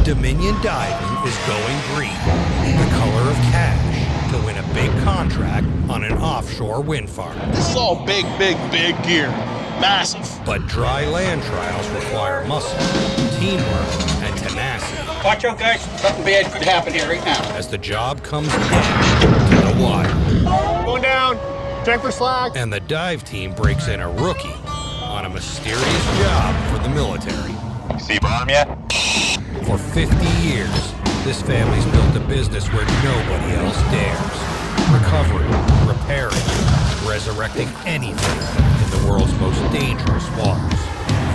Dominion Diving is going green, the color of cash, to win a big contract on an offshore wind farm. This is all big gear. Massive. But dry land trials require muscle, teamwork, and tenacity. Watch out, guys. Something bad could happen here right now. As the job comes down to the wire. Going down. Check for slack. And the dive team breaks in a rookie on a mysterious job for the military. See bottom yet? For 50 years, this family's built a business where nobody else dares. Recovering, repairing, resurrecting anything in the world's most dangerous waters.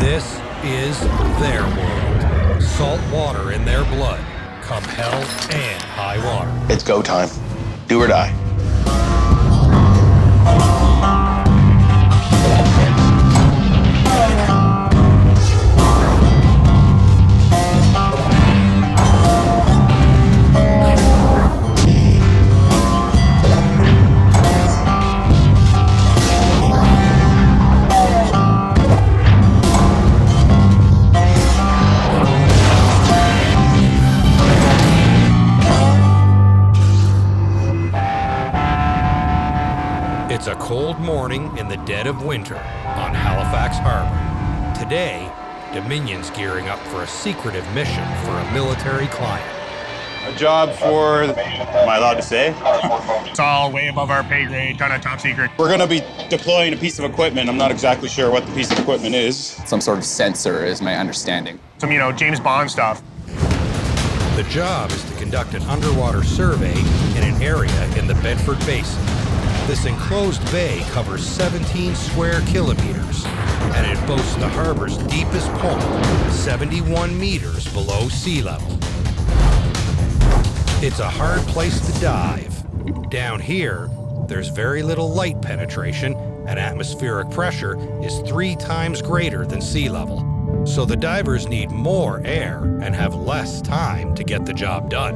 This is their world. Salt water in their blood, come hell and high water. It's go time. Do or die. It's a cold morning in the dead of winter on Halifax Harbor. Today, Dominion's gearing up for a secretive mission for a military client. A job for, am I allowed to say? It's all way above our pay grade, kind of top secret. We're going to be deploying a piece of equipment. I'm not exactly sure what the piece of equipment is. Some sort of sensor is my understanding. Some, James Bond stuff. The job is to conduct an underwater survey in an area in the Bedford Basin. This enclosed bay covers 17 square kilometers, and it boasts the harbor's deepest point, 71 meters below sea level. It's a hard place to dive. Down here, there's very little light penetration, and atmospheric pressure is 3 times greater than sea level. So the divers need more air and have less time to get the job done.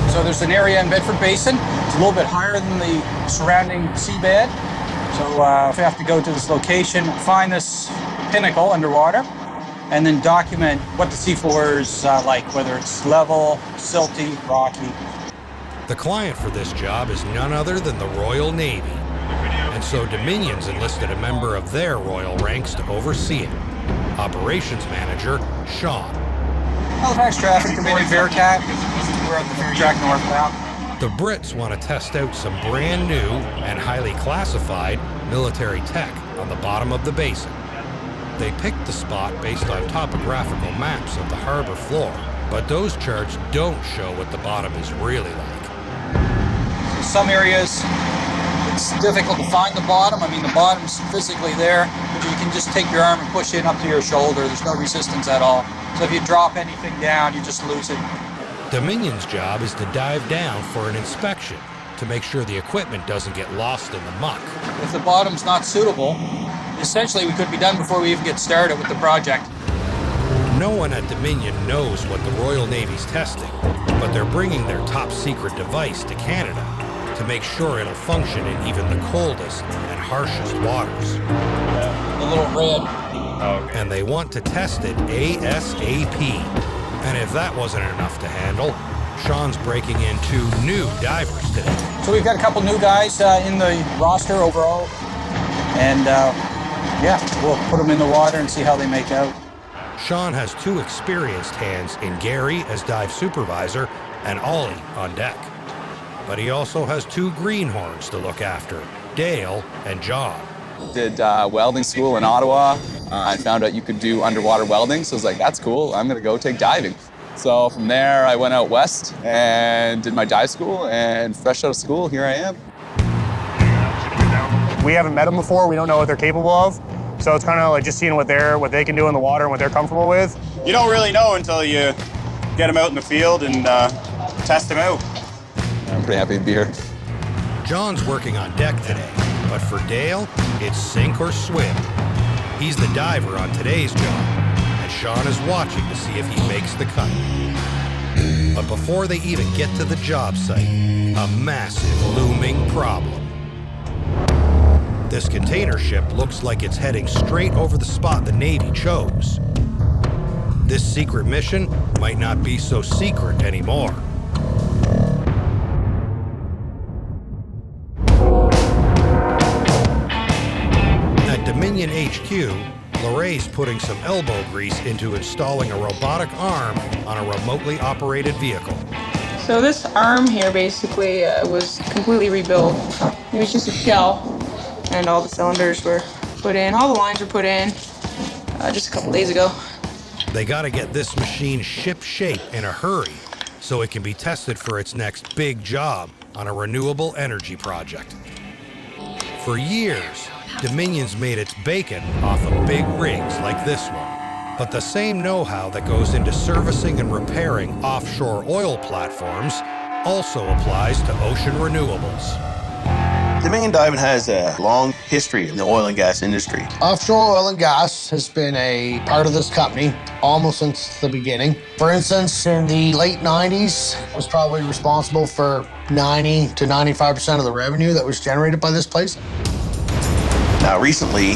So there's an area in Bedford Basin. It's a little bit higher than the surrounding seabed. So we have to go to this location, find this pinnacle underwater, and then document what the seafloor is like, whether it's level, silty, rocky. The client for this job is none other than the Royal Navy. And so Dominion's enlisted a member of their royal ranks to oversee it. Operations Manager, Sean. Halifax Traffic Committee, Bearcat. We're on the track northbound. The Brits want to test out some brand new and highly classified military tech on the bottom of the basin. They picked the spot based on topographical maps of the harbor floor, but those charts don't show what the bottom is really like. In some areas, it's difficult to find the bottom. I mean, the bottom's physically there, but you can just take your arm and push it up to your shoulder. There's no resistance at all. So if you drop anything down, you just lose it. Dominion's job is to dive down for an inspection to make sure the equipment doesn't get lost in the muck. If the bottom's not suitable, essentially we could be done before we even get started with the project. No one at Dominion knows what the Royal Navy's testing, but they're bringing their top secret device to Canada to make sure it'll function in even the coldest and harshest waters. The little red. And they want to test it ASAP. And if that wasn't enough to handle, Sean's breaking in 2 new divers today. So we've got a couple new guys in the roster overall. And we'll put them in the water and see how they make out. Sean has 2 experienced hands in Gary as dive supervisor and Ollie on deck. But he also has 2 greenhorns to look after, Dale and John. Did welding school in Ottawa. I found out you could do underwater welding, so I was like, that's cool, I'm gonna go take diving. So from there, I went out west and did my dive school, and fresh out of school, here I am. We haven't met them before, we don't know what they're capable of. So it's kind of like just seeing what they can do in the water and what they're comfortable with. You don't really know until you get them out in the field and test them out. I'm pretty happy to be here. John's working on deck today, but for Dale, it's sink or swim. He's the diver on today's job, and Sean is watching to see if he makes the cut. But before they even get to the job site, a massive looming problem. This container ship looks like it's heading straight over the spot the Navy chose. this secret mission might not be so secret anymore. At Dominion HQ, Lorraine's putting some elbow grease into installing a robotic arm on a remotely operated vehicle. So this arm here basically was completely rebuilt. It was just a shell, and all the cylinders were put in. All the lines were put in just a couple days ago. They gotta get this machine ship-shape in a hurry so it can be tested for its next big job on a renewable energy project. For years, Dominion's made its bacon off of big rigs like this one. But the same know-how that goes into servicing and repairing offshore oil platforms also applies to ocean renewables. Dominion Diving has a long history in the oil and gas industry. Offshore oil and gas has been a part of this company almost since the beginning. For instance, in the late 90s, it was probably responsible for 90 to 95% of the revenue that was generated by this place. Now, recently,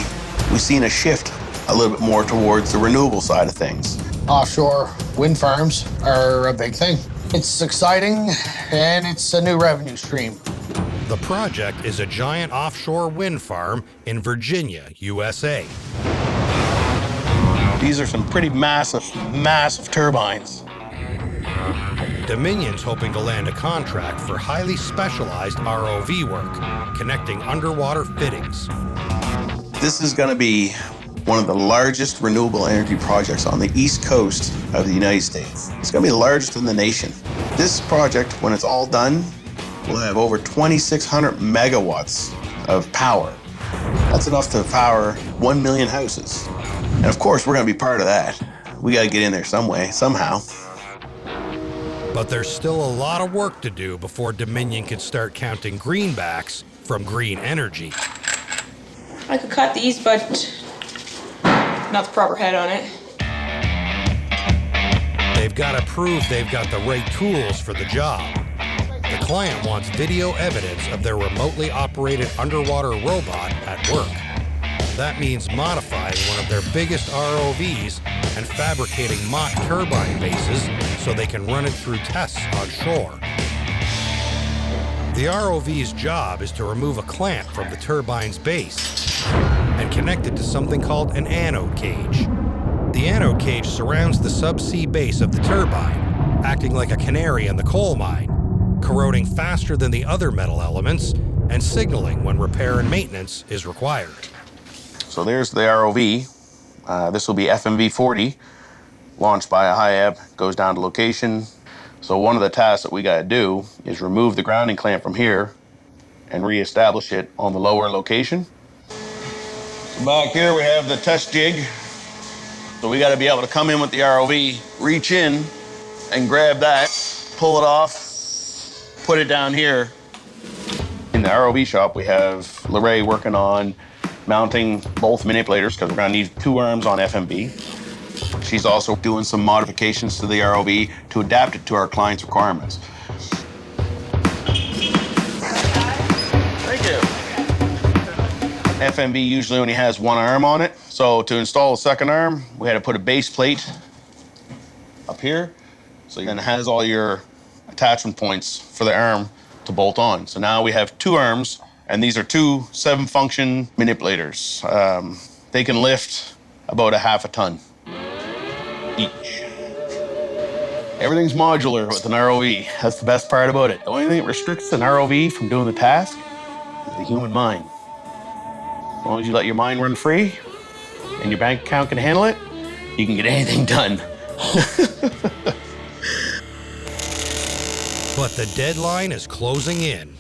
we've seen a shift a little bit more towards the renewable side of things. Offshore wind farms are a big thing. It's exciting, and it's a new revenue stream. The project is a giant offshore wind farm in Virginia, USA. These are some pretty massive, massive turbines. Dominion's hoping to land a contract for highly specialized ROV work, connecting underwater fittings. This is going to be one of the largest renewable energy projects on the east coast of the United States. It's going to be the largest in the nation. This project, when it's all done, will have over 2,600 megawatts of power. That's enough to power 1 million houses. And of course, we're going to be part of that. We got to get in there some way, somehow. But there's still a lot of work to do before Dominion can start counting greenbacks from green energy. I could cut these, but not the proper head on it. They've got to prove they've got the right tools for the job. The client wants video evidence of their remotely operated underwater robot at work. That means modifying one of their biggest ROVs and fabricating mock turbine bases so they can run it through tests on shore. The ROV's job is to remove a clamp from the turbine's base and connect it to something called an anode cage. The anode cage surrounds the subsea base of the turbine, acting like a canary in the coal mine, corroding faster than the other metal elements and signaling when repair and maintenance is required. So there's the ROV. This will be FMV-40, launched by a HIAB, goes down to location. So one of the tasks that we got to do is remove the grounding clamp from here and reestablish it on the lower location. So back here we have the test jig. So we got to be able to come in with the ROV, reach in and grab that, pull it off, put it down here. In the ROV shop, we have Lorraine working on mounting both manipulators because we're going to need 2 arms on FMV. She's also doing some modifications to the ROV to adapt it to our client's requirements. Thank you. FMV usually only has 1 arm on it, so to install a second arm, we had to put a base plate up here, so then it has all your attachment points for the arm to bolt on. So now we have 2 arms, and these are 2 7-function manipulators. They can lift about a half a ton each. Everything's modular with an ROV. That's the best part about it. The only thing that restricts an ROV from doing the task is the human mind. As long as you let your mind run free and your bank account can handle it, you can get anything done. But the deadline is closing in.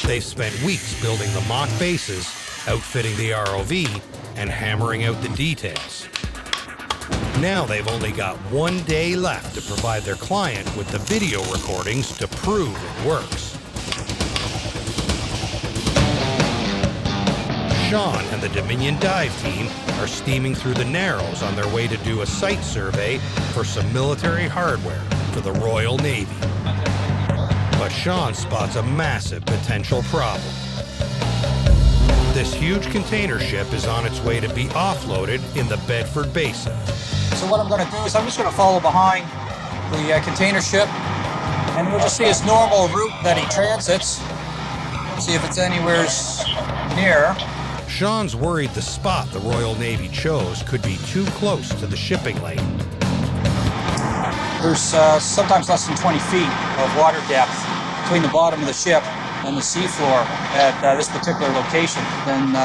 They've spent weeks building the mock bases, outfitting the ROV, and hammering out the details. Now they've only got 1 day left to provide their client with the video recordings to prove it works. Sean and the Dominion dive team are steaming through the Narrows on their way to do a site survey for some military hardware for the Royal Navy. But Sean spots a massive potential problem. This huge container ship is on its way to be offloaded in the Bedford Basin. So what I'm going to do is I'm just going to follow behind the container ship, and we'll just see his normal route that he transits, see if it's anywhere near. Sean's worried the spot the Royal Navy chose could be too close to the shipping lane. There's sometimes less than 20 feet of water depth between the bottom of the ship and the seafloor at this particular location. Then,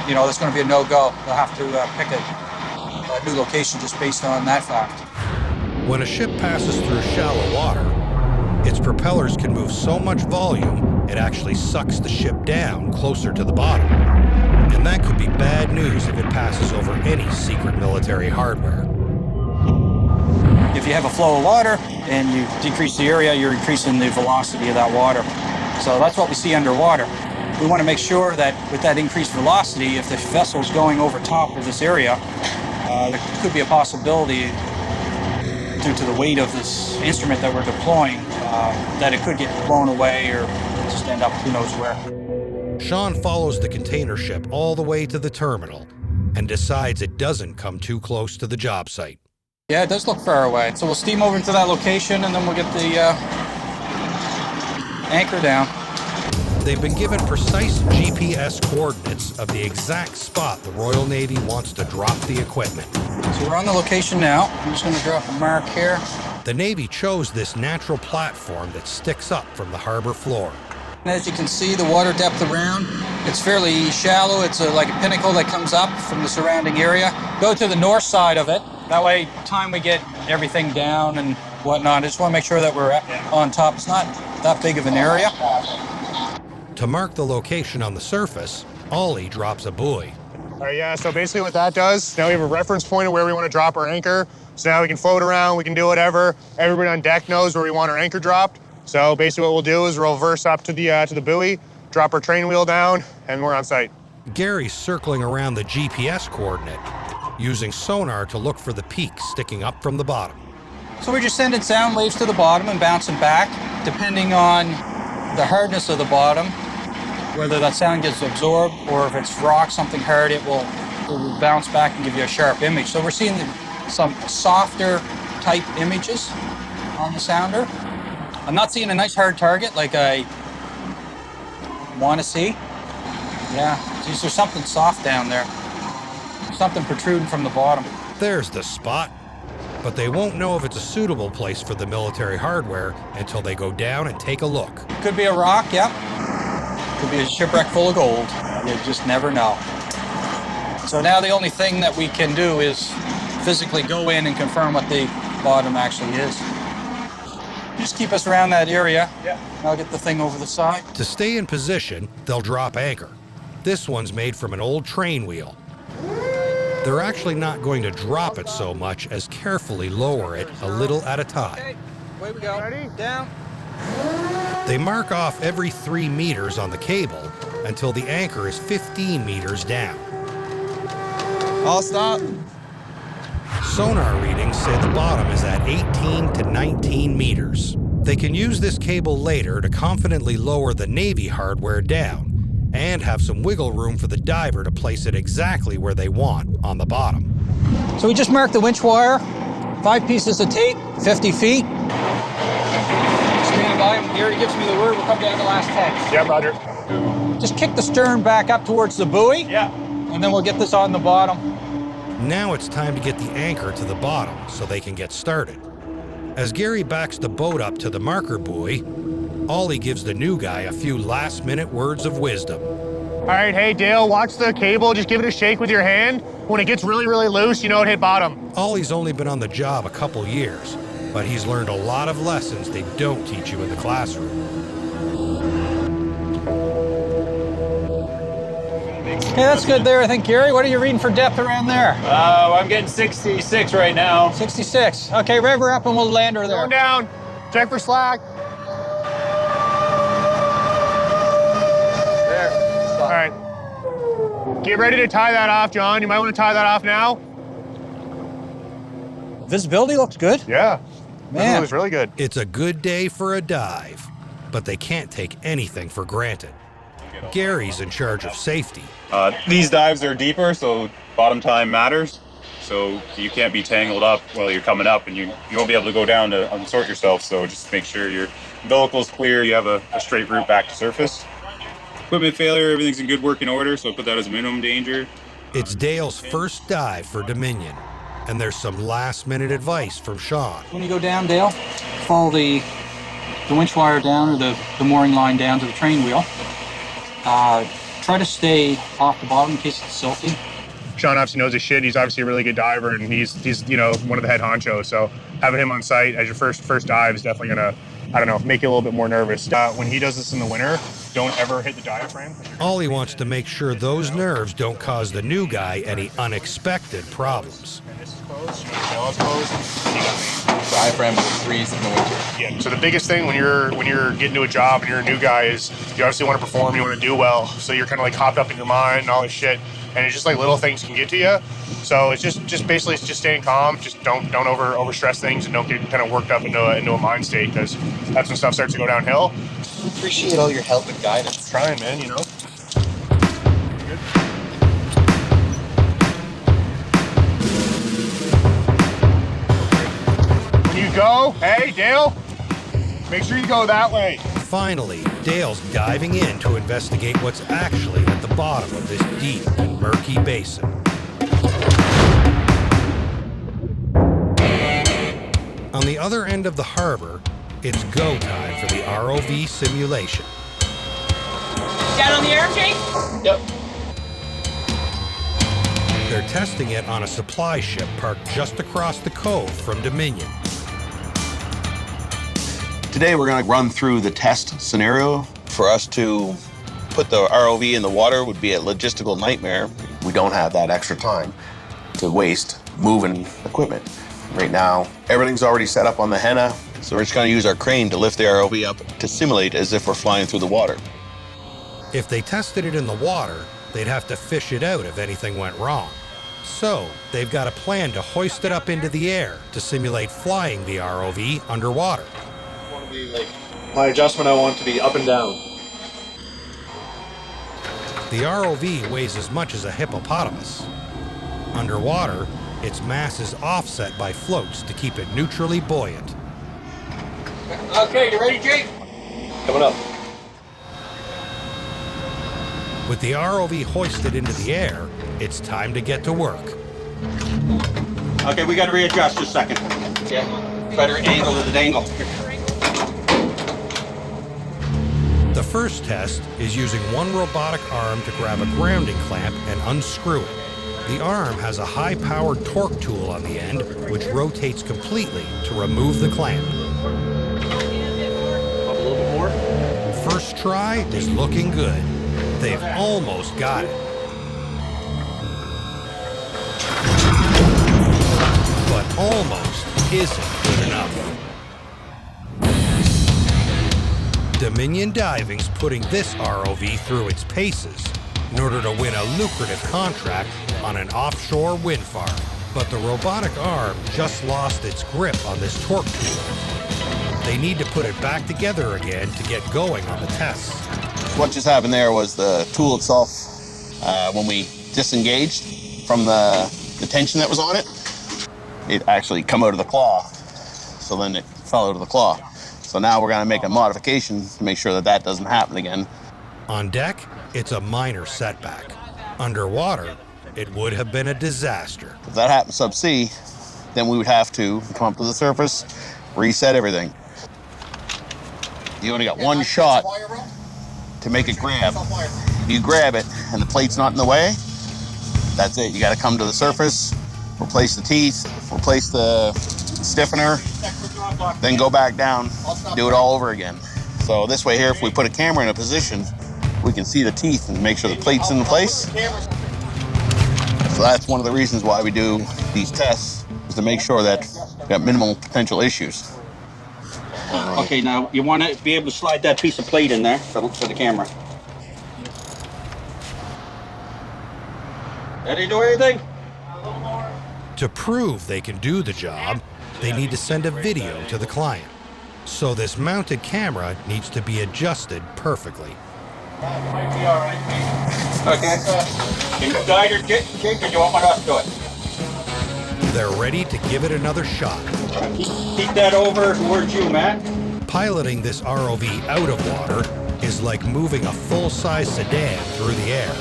you know, that's going to be a no-go. They'll have to pick a new location just based on that fact. When a ship passes through shallow water, its propellers can move so much volume it actually sucks the ship down closer to the bottom. And that could be bad news if it passes over any secret military hardware. If you have a flow of water and you decrease the area, you're increasing the velocity of that water. So that's what we see underwater. We want to make sure that with that increased velocity, if the vessel's going over top of this area, there could be a possibility, due to the weight of this instrument that we're deploying, that it could get blown away or just end up who knows where. Sean follows the container ship all the way to the terminal and decides it doesn't come too close to the job site. Yeah, it does look far away. So we'll steam over to that location and then we'll get the anchor down. They've been given precise GPS coordinates of the exact spot the Royal Navy wants to drop the equipment. So we're on the location now. I'm just going to drop a mark here. The Navy chose this natural platform that sticks up from the harbor floor. And as you can see, the water depth around, it's fairly shallow. It's like a pinnacle that comes up from the surrounding area. Go to the north side of it. That way, time we get everything down and whatnot, I just want to make sure that we're on top. It's not that big of an area. To mark the location on the surface, Ollie drops a buoy. All right, yeah, so basically what that does, now we have a reference point of where we want to drop our anchor. So now we can float around, we can do whatever. Everybody on deck knows where we want our anchor dropped. So basically what we'll do is we'll reverse up to the buoy, drop our train wheel down, and we're on site. Gary's circling around the GPS coordinate, using sonar to look for the peaks sticking up from the bottom. So we're just sending sound waves to the bottom and bouncing back, depending on the hardness of the bottom, whether that sound gets absorbed or if it's rock, something hard, it will bounce back and give you a sharp image. So we're seeing some softer type images on the sounder. I'm not seeing a nice hard target like I want to see. Yeah, geez, there's something soft down there. Something protruding from the bottom. There's the spot. But they won't know if it's a suitable place for the military hardware until they go down and take a look. Could be a rock, yep. Could be a shipwreck full of gold. You just never know. So now the only thing that we can do is physically go in and confirm what the bottom actually is. Just keep us around that area. Yeah. I'll get the thing over the side. To stay in position, they'll drop anchor. This one's made from an old train wheel. They're actually not going to drop it so much as carefully lower it a little at a time. Okay, away we go. Ready? Down. They mark off every 3 meters on the cable until the anchor is 15 meters down. I'll stop. Sonar readings say the bottom is at 18 to 19 meters. They can use this cable later to confidently lower the Navy hardware down and have some wiggle room for the diver to place it exactly where they want on the bottom. So we just marked the winch wire, 5 pieces of tape, 50 feet. Stand by, and Gary gives me the word, we'll come down the last 10. Yeah, Roger. Just kick the stern back up towards the buoy. Yeah. And then we'll get this on the bottom. Now it's time to get the anchor to the bottom so they can get started. As Gary backs the boat up to the marker buoy, Ollie gives the new guy a few last-minute words of wisdom. All right, hey, Dale, watch the cable. Just give it a shake with your hand. When it gets really, really loose, you know it hit bottom. Ollie's only been on the job a couple years, but he's learned a lot of lessons they don't teach you in the classroom. Okay, that's good there, I think, Gary. What are you reading for depth around there? I'm getting 66 right now. 66. Okay, rev her up and we'll land her there. Going down. Check for slack. All right. Get ready to tie that off, John. You might want to tie that off now. Visibility looks good. Yeah. Man. It was really good. It's a good day for a dive, but they can't take anything for granted. Gary's in charge of safety. These dives are deeper, so bottom time matters. so you can't be tangled up while you're coming up, and you won't be able to go down to unsort yourself. So just make sure your umbilical's clear, you have a straight route back to surface. Equipment failure, everything's in good working order, so I put that as a minimum danger. It's Dale's first dive for Dominion, and there's some last-minute advice from Sean. When you go down, Dale, follow the winch wire down, or the mooring line down to the train wheel. Try to stay off the bottom in case it's silty. Sean obviously knows his shit. He's obviously a really good diver, and he's one of the head honchos. So having him on site as your first dive is definitely gonna, make you a little bit more nervous. When he does this in the winter, don't ever hit the diaphragm. Ollie wants to make sure those nerves don't cause the new guy any unexpected problems. And this is closed, tail is closed, and you got me. Diaphragm will freeze in the winter. Yeah. So the biggest thing when you're getting to a job and you're a new guy is you obviously want to perform, you want to do well. So you're kind of like hopped up in your mind and all this shit, and it's just like little things can get to you. So it's just basically it's just staying calm. Just don't over stress things, and don't get kind of worked up into a mind state, because that's when stuff starts to go downhill. Appreciate all your help and guidance. Trying, man. Good. When you go, hey Dale, make sure you go that way. Finally, Dale's diving in to investigate what's actually at the bottom of this deep and murky basin. On the other end of the harbor, it's go time for the ROV simulation. Down on the air, Jake? Yep. They're testing it on a supply ship parked just across the cove from Dominion. Today we're going to run through the test scenario. For us to put the ROV in the water would be a logistical nightmare. We don't have that extra time to waste moving equipment. Right now, everything's already set up on the Henna, so we're just going to use our crane to lift the ROV up to simulate as if we're flying through the water. If they tested it in the water, they'd have to fish it out if anything went wrong. So they've got a plan to hoist it up into the air to simulate flying the ROV underwater. My adjustment, I want to be up and down. The ROV weighs as much as a hippopotamus. Underwater, its mass is offset by floats to keep it neutrally buoyant. Okay, you ready, Jake? Coming up. With the ROV hoisted into the air, it's time to get to work. Okay, we got to readjust just a second. Yeah. Better angle than the dangle. The first test is using one robotic arm to grab a grounding clamp and unscrew it. The arm has a high-powered torque tool on the end, which rotates completely to remove the clamp. Up a little bit more. First try is looking good. They've almost got it. But almost isn't good enough. Dominion Diving's putting this ROV through its paces in order to win a lucrative contract on an offshore wind farm. But the robotic arm just lost its grip on this torque tool. They need to put it back together again to get going on the tests. What just happened there was the tool itself, when we disengaged from the tension that was on it, it actually come out of the claw. So then it fell out of the claw. So now we're gonna make a modification to make sure that that doesn't happen again. On deck, it's a minor setback. Underwater, it would have been a disaster. If that happened subsea, then we would have to come up to the surface, reset everything. You only got one shot to make it grab. If you grab it and the plate's not in the way, that's it. You gotta come to the surface, replace the teeth, replace the stiffener, then go back down, do it all over again. So this way here, if we put a camera in a position, we can see the teeth and make sure the plate's in place. So that's one of the reasons why we do these tests, is to make sure that we've got minimal potential issues. Okay, now you want to be able to slide that piece of plate in there for the camera. Did he do anything? To prove they can do the job, they need to send a video to the client. So this mounted camera needs to be adjusted perfectly. Okay. Can you guide her, Jake, or do you want my us to do it? They're ready to give it another shot. Keep that over towards you, Matt. Piloting this ROV out of water is like moving a full-size sedan through the air.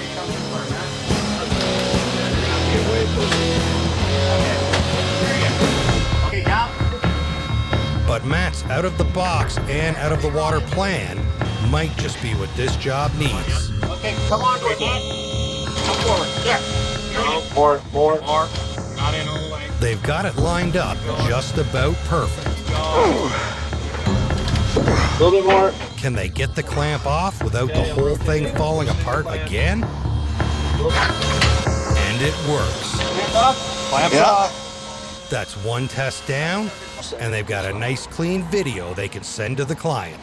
But Matt's out-of-the-box and out-of-the-water plan might just be what this job needs. Okay, come on, Matt. Come forward. There. More. Not in all the way. They've got it lined up just about perfect. A little bit more. Can they get the clamp off without the whole thing falling apart again? And it works. Clamp up. Clamp up. That's one test down, and they've got a nice clean video they can send to the client.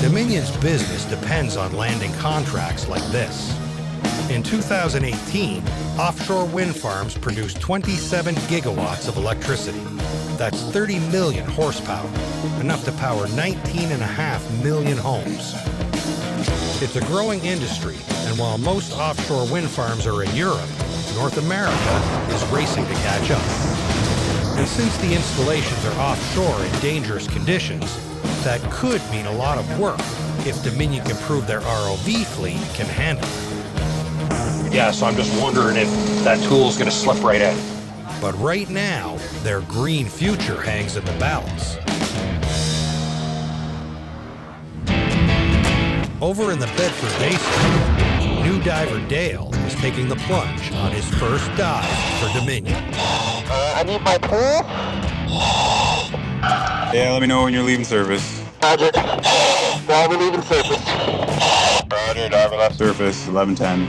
Dominion's business depends on landing contracts like this. In 2018, offshore wind farms produced 27 gigawatts of electricity. That's 30 million horsepower, enough to power 19.5 million homes. It's a growing industry, and while most offshore wind farms are in Europe, North America is racing to catch up. And since the installations are offshore in dangerous conditions, that could mean a lot of work if Dominion can prove their ROV fleet can handle it. Yeah, so I'm just wondering if that tool's gonna slip right in. But right now, their green future hangs in the balance. Over in the Bedford Basin, new diver Dale is taking the plunge on his first dive for Dominion. I need my pool. Yeah, let me know when you're leaving service. Roger. Diver leaving surface. Roger, diver left surface, 11:10.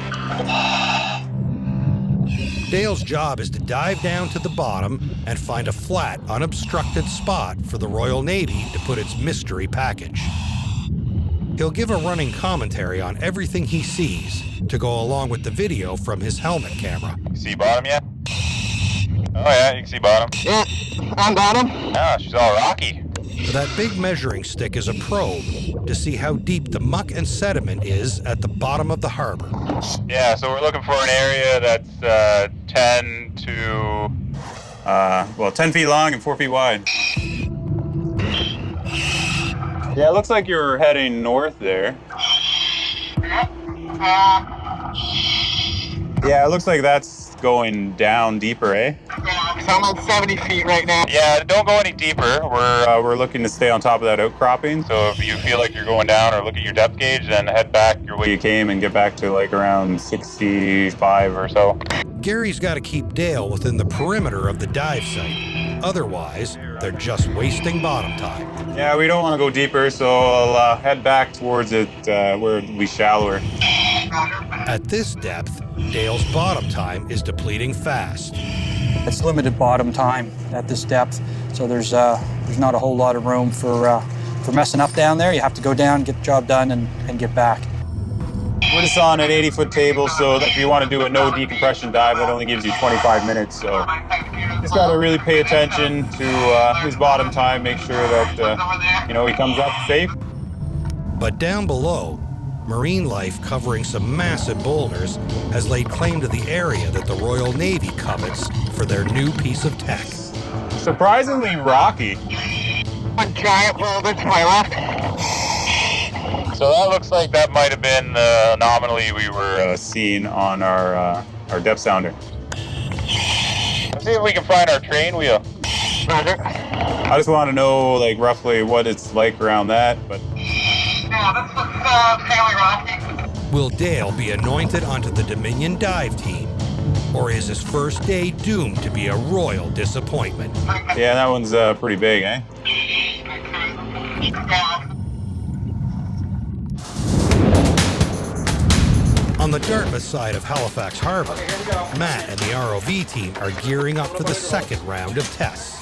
Dale's job is to dive down to the bottom and find a flat, unobstructed spot for the Royal Navy to put its mystery package. He'll give a running commentary on everything he sees to go along with the video from his helmet camera. See bottom yet? Oh yeah, you can see bottom. Yeah, on bottom. Ah, she's all rocky. That big measuring stick is a probe to see how deep the muck and sediment is at the bottom of the harbor. Yeah, so we're looking for an area that's 10 to 10 feet long and 4 feet wide. Yeah, it looks like you're heading north there. Yeah, it looks like that's going down deeper, eh? So I'm at 70 feet right now. Yeah, don't go any deeper. We're looking to stay on top of that outcropping. So if you feel like you're going down or look at your depth gauge, then head back your way You came and get back to like around 65 or so. Gary's got to keep Dale within the perimeter of the dive site. Otherwise, they're just wasting bottom time. Yeah, we don't want to go deeper, so I'll head back towards it where it'll be shallower. At this depth, Dale's bottom time is depleting fast. It's limited bottom time at this depth, so there's not a whole lot of room for messing up down there. You have to go down, get the job done, and get back. We're just on an 80-foot table, so if you want to do a no decompression dive, that only gives you 25 minutes. So just got to really pay attention to his bottom time, make sure that he comes up safe. But down below, marine life covering some massive boulders has laid claim to the area that the Royal Navy covets for their new piece of tech. Surprisingly rocky. One giant boulder to my left. So that looks like that might have been the anomaly we were Seen on our depth sounder. Let's see if we can find our train wheel. Roger. I just want to know like roughly what it's like around that, but Yeah, this looks fairly rocky. Will Dale be anointed onto the Dominion dive team? Or is his first day doomed to be a royal disappointment? yeah, that one's pretty big, eh? On the Dartmouth side of Halifax Harbor, Matt and the ROV team are gearing up for the second round of tests.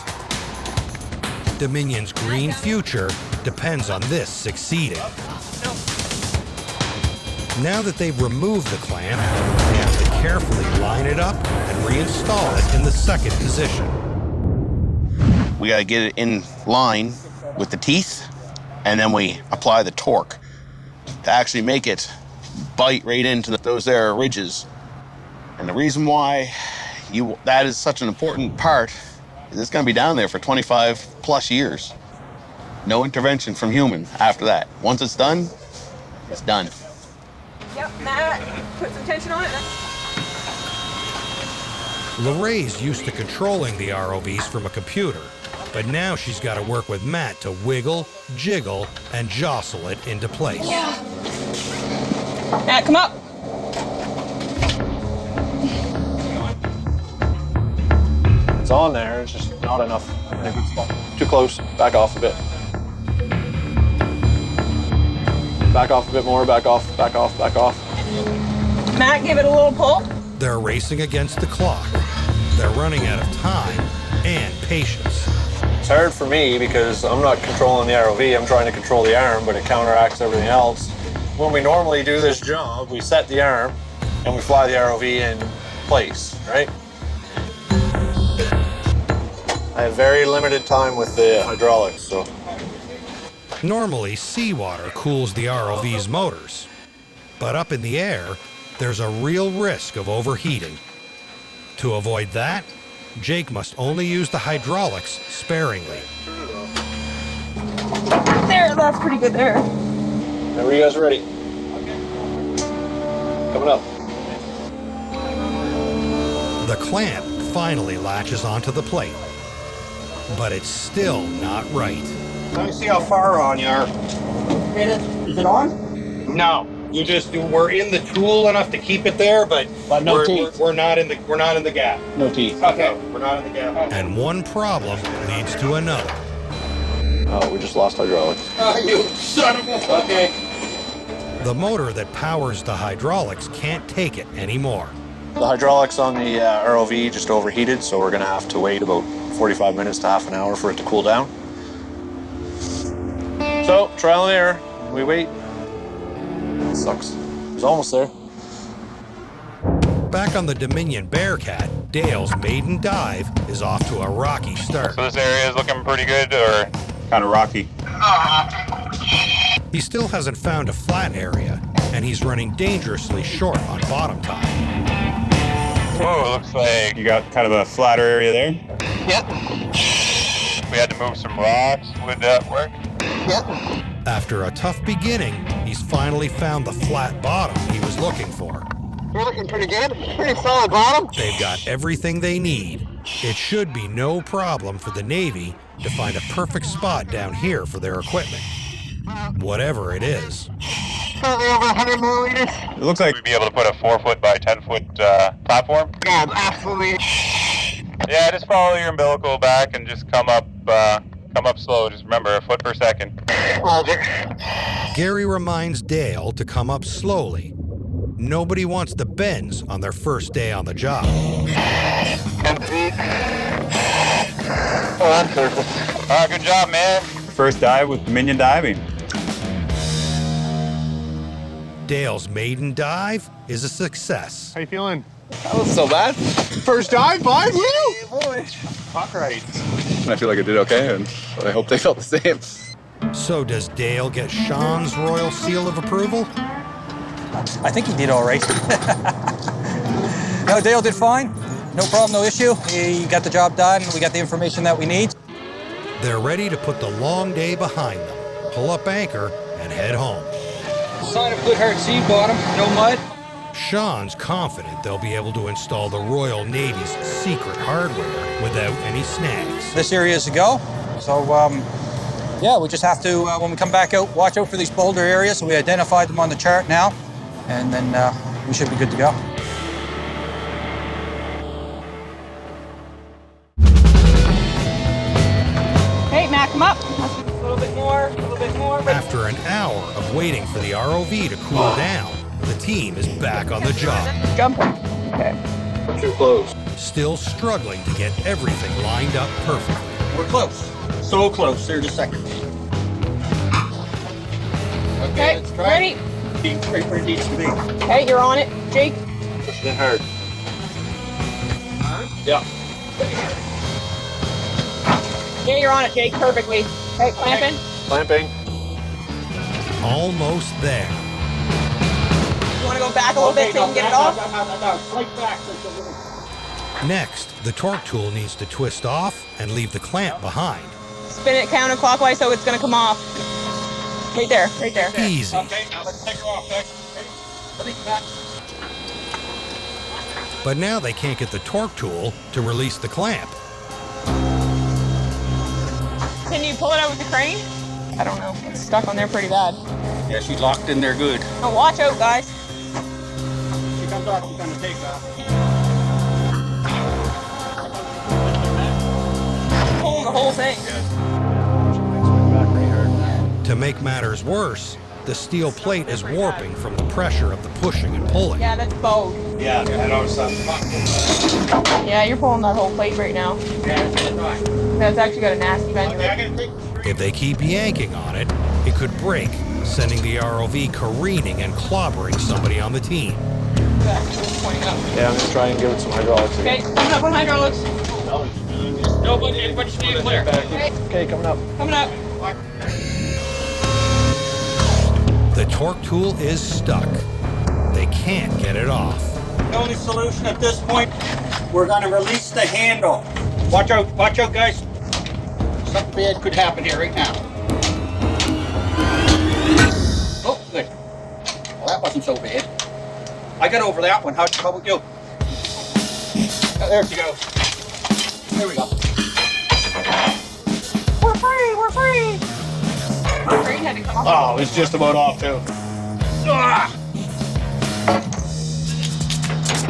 Dominion's green future depends on this succeeding. Now that they've removed the clamp, they have to carefully line it up and reinstall it in the second position. We got to get it in line with the teeth, and then we apply the torque to actually make it bite right into those there ridges. And the reason why that is such an important part. It's going to be down there for 25 plus years. No intervention from human after that. Once it's done, it's done. Yep, Matt, put some tension on it. Lorraine's used to controlling the ROVs from a computer, but now she's got to work with Matt to wiggle, jiggle, and jostle it into place. Matt, come up. It's on there, it's just not enough. Too close, back off a bit. Back off a bit more, back off, back off, back off. Matt, give it a little pull. They're racing against the clock. They're running out of time and patience. It's hard for me because I'm not controlling the ROV, I'm trying to control the arm, but it counteracts everything else. When we normally do this job, we set the arm and we fly the ROV in place, right? I have very limited time with the hydraulics, so. Normally, seawater cools the ROV's motors, but up in the air, there's a real risk of overheating. To avoid that, Jake must only use the hydraulics sparingly. There, that's pretty good there. Whenever you guys are ready. Coming up. The clamp finally latches onto the plate, but it's still not right. Let me see how far on you are. Is it on? No, we're in the tool enough to keep it there, but no teeth. We're not in the gap. No teeth. Okay, we're not in the gap. And one problem leads to another. Oh, we just lost hydraulics. Oh, you son of a... Okay. The motor that powers the hydraulics can't take it anymore. The hydraulics on the ROV just overheated, so we're gonna have to wait about 45 minutes to half an hour for it to cool down. So, trial and error, we wait. It sucks. It's almost there. Back on the Dominion Bearcat, Dale's maiden dive is off to a rocky start. So this area is looking pretty good, or Kind of rocky. He still hasn't found a flat area, and he's running dangerously short on bottom time. Oh, it looks like you got kind of a flatter area there. Yep. We had to move some rocks. Would that work? Yep. After a tough beginning, he's finally found the flat bottom he was looking for. We're looking pretty good. Pretty solid bottom. They've got everything they need. It should be no problem for the Navy to find a perfect spot down here for their equipment. Whatever it is. Currently over 100 milliliters. It looks like we'd be able to put a 4-foot by 10-foot platform. Yeah, absolutely. Yeah, just follow your umbilical back and just come up slow. Just remember, a foot per second. Roger. Gary reminds Dale to come up slowly. Nobody wants the bends on their first day on the job. 10 feet. Oh, that's surface. All right, good job, man. First dive with Dominion Diving. Dale's maiden dive is a success. How you feeling? That wasn't so bad. First dive, bud? Woo! Boy. All right. I feel like I did okay, and I hope they felt the same. So does Dale get Sean's royal seal of approval? I think he did all right. No, Dale did fine. No problem, no issue. He got the job done. We got the information that we need. They're ready to put the long day behind them, pull up anchor, and head home. Sign of good hard sea bottom, no mud. Sean's confident they'll be able to install the Royal Navy's secret hardware without any snags. This area is a go. So, yeah, we just have to, when we come back out, watch out for these boulder areas. So we identified them on the chart now, and then we should be good to go. Hey, Matt, come up. A little bit more, a little bit more. After an hour of waiting for the ROV to cool down, the team is back on the job. Jump. Okay. Too close. Still struggling to get everything lined up perfectly. We're close. So close. There's a second. Okay, ready? Right where it needs to be. Okay, you're on it. Jake. Push it in hard. Yeah. Yeah, you're on it, Jake. Perfectly. Okay, clamping. Clamping. Almost there. You want to go back a little bit so you can get it off? Slight back. Next, the torque tool needs to twist off and leave the clamp behind. Spin it counterclockwise so it's gonna come off. Right there, right there. Easy. Okay, now let's take her off, guys. Ready? Back. But now they can't get the torque tool to release the clamp. Can you pull it out with the crane? I don't know. It's stuck on there pretty bad. Yeah, she's locked in there good. Oh, watch out, guys. She comes off, we're gonna take that. Pulling the whole thing. To make matters worse, the steel plate is warping from the pressure of the pushing and pulling. Yeah, that's bowed. Yeah, I noticed that. Yeah, you're pulling that whole plate right now. That's actually got a nasty bend to it. If they keep yanking on it, it could break, sending the ROV careening and clobbering somebody on the team. Yeah, I'm gonna try and give it some hydraulics Okay, again. coming up on hydraulics. Nobody, anybody stay clear. Okay, coming up. Coming up. The torque tool is stuck. They can't get it off. The only solution at this point, we're gonna release the handle. Watch out, guys. Something bad could happen here right now. Oh, good. Well, that wasn't so bad. I got over that one. How about you? Oh, there she goes. There we go. We're free, we're free. The crane had to come off. Oh, it's just about off too. Ah!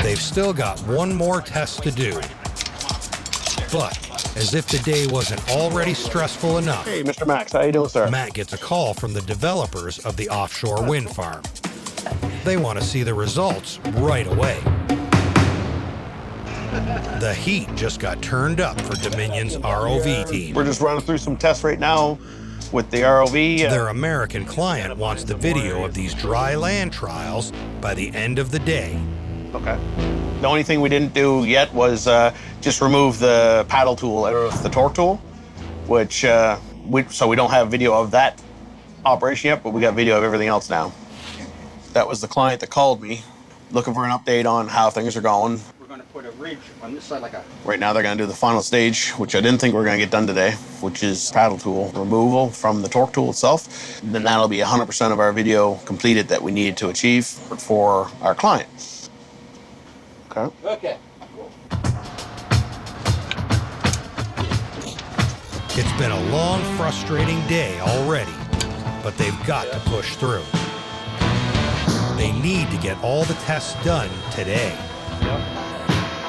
They've still got one more test to do. But, as if the day wasn't already stressful enough, Hey, Mr. Max, how you doing, sir? Matt gets a call from the developers of the offshore wind farm. They want to see the results right away. The heat just got turned up for Dominion's ROV team. We're just running through some tests right now with the ROV. Their American client wants the video of these dry land trials by the end of the day. Okay. The only thing we didn't do yet was just remove the paddle tool out of the torque tool, which so we don't have video of that operation yet, but we got video of everything else now. That was the client that called me, looking for an update on how things are going. We're gonna put a ridge on this side like a... Right now they're gonna do the final stage, which I didn't think we were gonna get done today, which is paddle tool removal from the torque tool itself. And then that'll be 100% of our video completed that we needed to achieve for our client. Okay. Okay. It's been a long, frustrating day already, but they've got to push through. They need to get all the tests done today.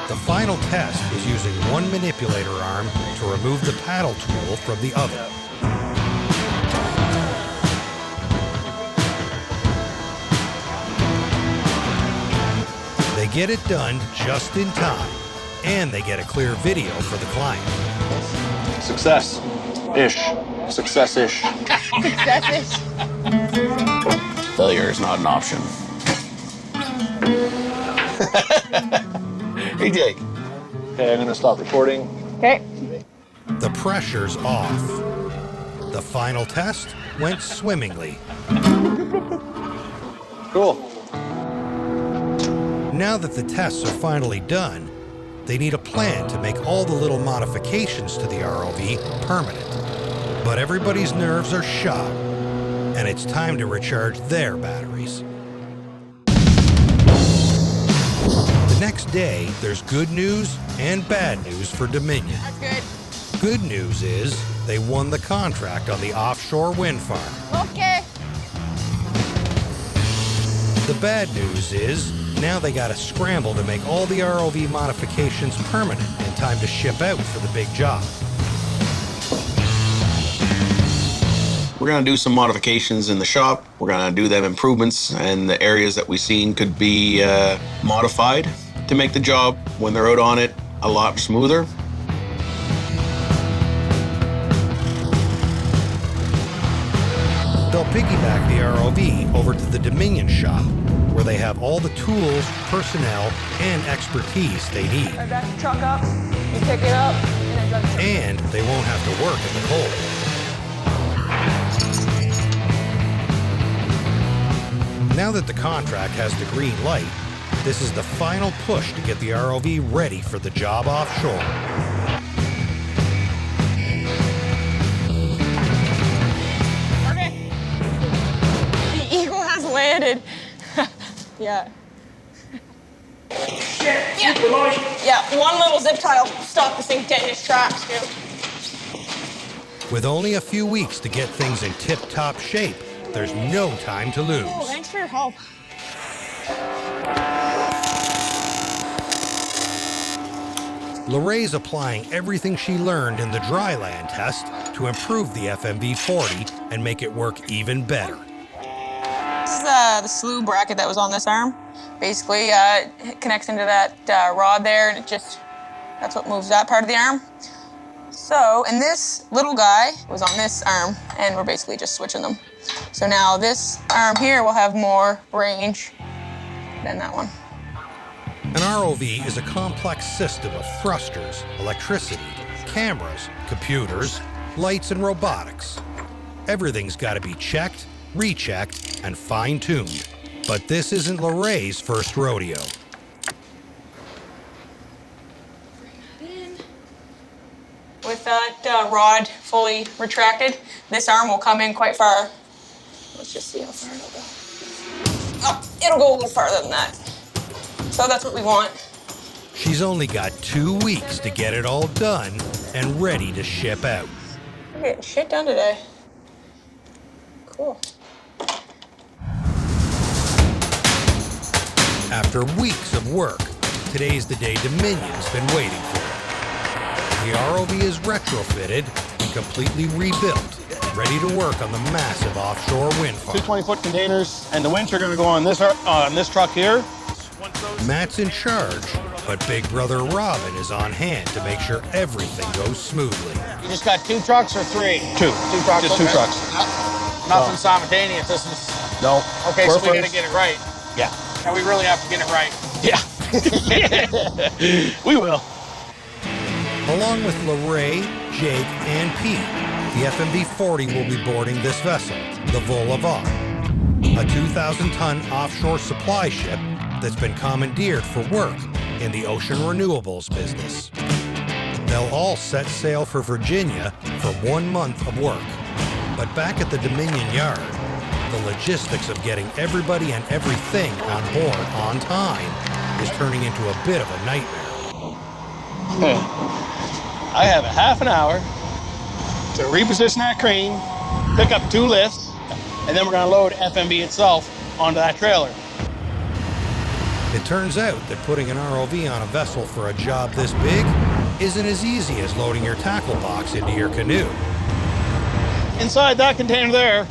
The final test is using one manipulator arm to remove the paddle tool from the other. They get it done just in time, and they get a clear video for the client. Success-ish. Success-ish. Successes. Failure is not an option. Hey, Jake. Okay, I'm gonna stop recording. Okay. The pressure's off. The final test went swimmingly. Cool. Now that the tests are finally done, they need a plan to make all the little modifications to the ROV permanent. But everybody's nerves are shot, and it's time to recharge their batteries. The next day, there's good news and bad news for Dominion. That's good. Good news is they won the contract on the offshore wind farm. Okay. The bad news is now they gotta scramble to make all the ROV modifications permanent in time to ship out for the big job. We're gonna do some modifications in the shop. We're gonna do them improvements, and the areas that we've seen could be modified to make the job, when they're out on it, a lot smoother. They'll piggyback the ROV over to the Dominion shop, where they have all the tools, personnel, and expertise they need. I back the truck up, you pick it up, and then drive the truck. And they won't have to work in the cold. Now that the contract has the green light, This is the final push to get the ROV ready for the job offshore. Okay. The Eagle has landed. Yeah. Yeah, one little zip tie will stop this thing dead in its tracks, too. With only a few weeks to get things in tip-top shape, there's no time to lose. Oh, thanks for your help. Lorraine's applying everything she learned in the dry land test to improve the FMV40 and make it work even better. This is the slew bracket that was on this arm. Basically, it connects into that rod there, and that's what moves that part of the arm. So, and this little guy was on this arm, and we're basically just switching them. So now this arm here will have more range than that one. An ROV is a complex system of thrusters, electricity, cameras, computers, lights, and robotics. Everything's got to be checked, rechecked, and fine-tuned. But this isn't Lorraine's first rodeo. With that rod fully retracted, this arm will come in quite far. Let's just see how far it'll go. Oh, it'll go a little farther than that. So that's what we want. She's only got 2 weeks to get it all done and ready to ship out. We're getting shit done today. Cool. After weeks of work, today's the day Dominion's been waiting for. The ROV is retrofitted and completely rebuilt, ready to work on the massive offshore wind farm. Two 20-foot containers, and the winch are going to go on this truck here. Matt's in charge, but Big Brother Robin is on hand to make sure everything goes smoothly. You just got 2 trucks or 3? 2. 2 trucks. Just 2 trucks. Nothing simultaneous. This is. No. Okay, so we got to get it right. Yeah. And we really have to get it right. Yeah. We will. Along with Lorraine, Jake, and Pete, the FMV40 will be boarding this vessel, the Volavar, a 2,000-ton offshore supply ship that's been commandeered for work in the ocean renewables business. They'll all set sail for Virginia for 1 month of work. But back at the Dominion Yard, the logistics of getting everybody and everything on board on time is turning into a bit of a nightmare. I have a half an hour to reposition that crane, pick up 2 lifts, and then we're going to load FMB itself onto that trailer. It turns out that putting an ROV on a vessel for a job this big isn't as easy as loading your tackle box into your canoe. Inside that container there,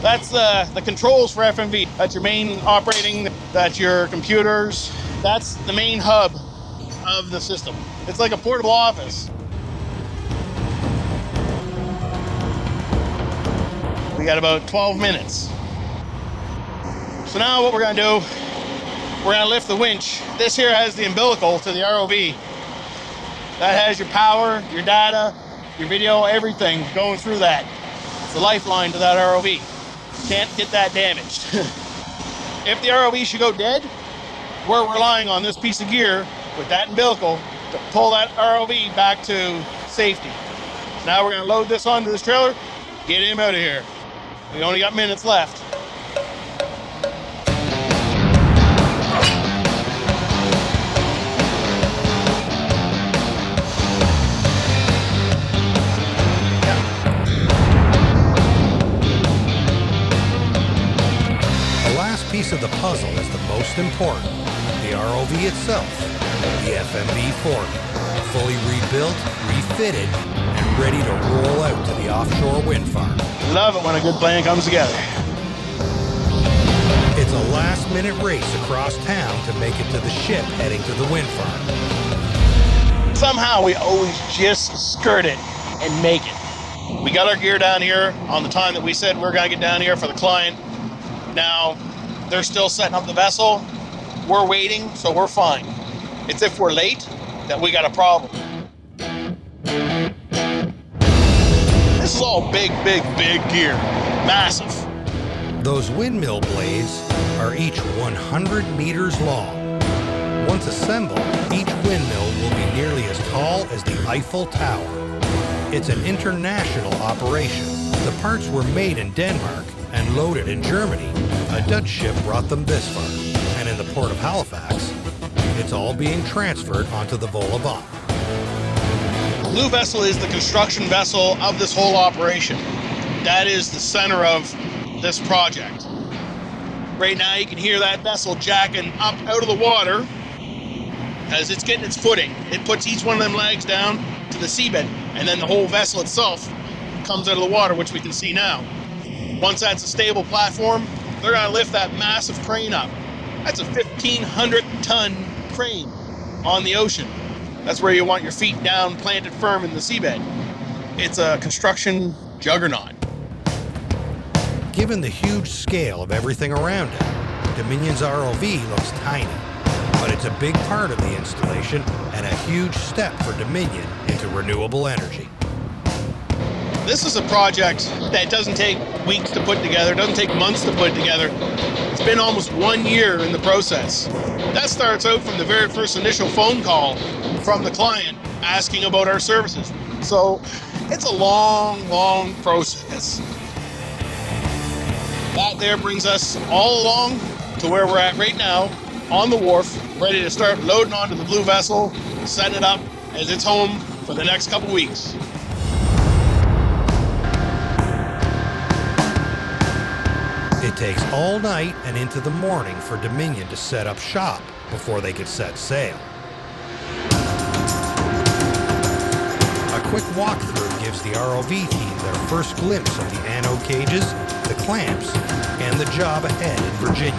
that's the controls for FMV. That's your main operating, that's your computers. That's the main hub of the system. It's like a portable office. We got about 12 minutes. So now what we're gonna do, we're gonna lift the winch. This here has the umbilical to the ROV. That has your power, your data, your video, everything going through that. It's the lifeline to that ROV. Can't get that damaged. If the ROV should go dead, we're relying on this piece of gear with that umbilical to pull that ROV back to safety. So now we're gonna load this onto this trailer, get him out of here. We only got minutes left. Piece of the puzzle is the most important, the ROV itself, the FMV40, fully rebuilt, refitted, and ready to roll out to the offshore wind farm. Love it when a good plan comes together. It's a last-minute race across town to make it to the ship heading to the wind farm. Somehow we always just skirt it and make it. We got our gear down here on the time that we said we're gonna get down here for the client. Now, they're still setting up the vessel. We're waiting, so we're fine. It's if we're late that we got a problem. This is all big, big, big gear. Massive. Those windmill blades are each 100 meters long. Once assembled, each windmill will be nearly as tall as the Eiffel Tower. It's an international operation. The parts were made in Denmark and loaded in Germany. A Dutch ship brought them this far, and in the port of Halifax, it's all being transferred onto the Volleyball. The blue vessel is the construction vessel of this whole operation. That is the center of this project. Right now you can hear that vessel jacking up out of the water as it's getting its footing. It puts each one of them legs down to the seabed, and then the whole vessel itself comes out of the water, which we can see now. Once that's a stable platform, they're gonna lift that massive crane up. That's a 1,500-ton crane on the ocean. That's where you want your feet down, planted firm in the seabed. It's a construction juggernaut. Given the huge scale of everything around it, Dominion's ROV looks tiny, but it's a big part of the installation and a huge step for Dominion into renewable energy. This is a project that doesn't take weeks to put together, doesn't take months to put together. It's been almost 1 year in the process. That starts out from the very first initial phone call from the client asking about our services. So it's a long, long process. That there brings us all along to where we're at right now, on the wharf, ready to start loading onto the blue vessel, setting it up as its home for the next couple weeks. It takes all night and into the morning for Dominion to set up shop before they could set sail. A quick walkthrough gives the ROV team their first glimpse of the anode cages, the clamps, and the job ahead in Virginia.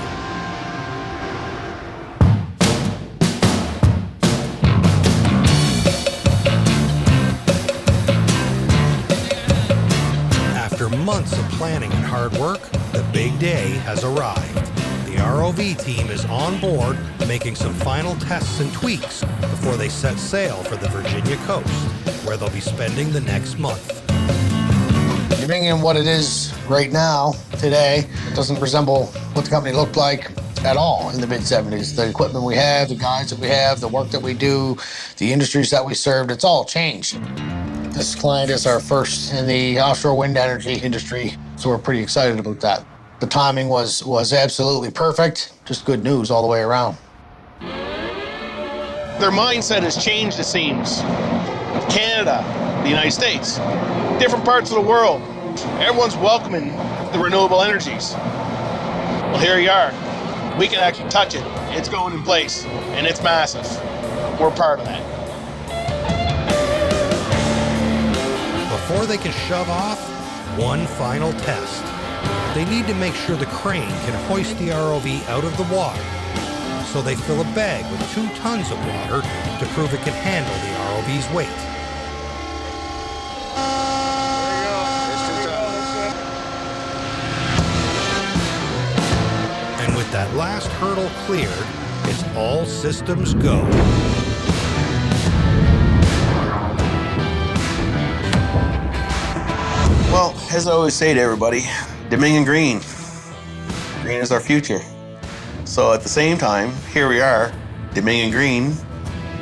After months of planning and hard work, the big day has arrived. The ROV team is on board, making some final tests and tweaks before they set sail for the Virginia coast, where they'll be spending the next month. Dominion, what it is right now, today, doesn't resemble what the company looked like at all in the mid-'70s. The equipment we have, the guys that we have, the work that we do, the industries that we served, it's all changed. This client is our first in the offshore wind energy industry, so we're pretty excited about that. The timing was absolutely perfect. Just good news all the way around. Their mindset has changed, it seems. Canada, the United States, different parts of the world. Everyone's welcoming the renewable energies. Well, here you are. We can actually touch it. It's going in place, and it's massive. We're part of that. Before they can shove off, one final test. They need to make sure the crane can hoist the ROV out of the water. So they fill a bag with 2 tons of water to prove it can handle the ROV's weight. And with that last hurdle cleared, it's all systems go. Well, as I always say to everybody, Dominion Green. Green is our future. So at the same time, here we are, Dominion Green,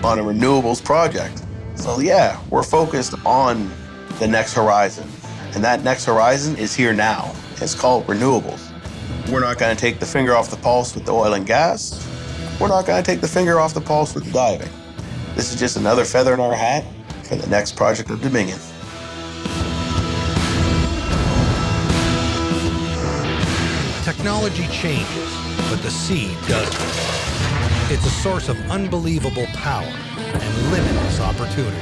on a renewables project. So yeah, we're focused on the next horizon. And that next horizon is here now. It's called renewables. We're not gonna take the finger off the pulse with the oil and gas. We're not gonna take the finger off the pulse with the diving. This is just another feather in our hat for the next project of Dominion. Technology changes, but the sea doesn't. It's a source of unbelievable power and limitless opportunity.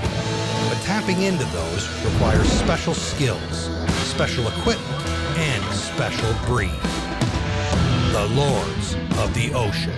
But tapping into those requires special skills, special equipment, and special breed. The Lords of the Ocean.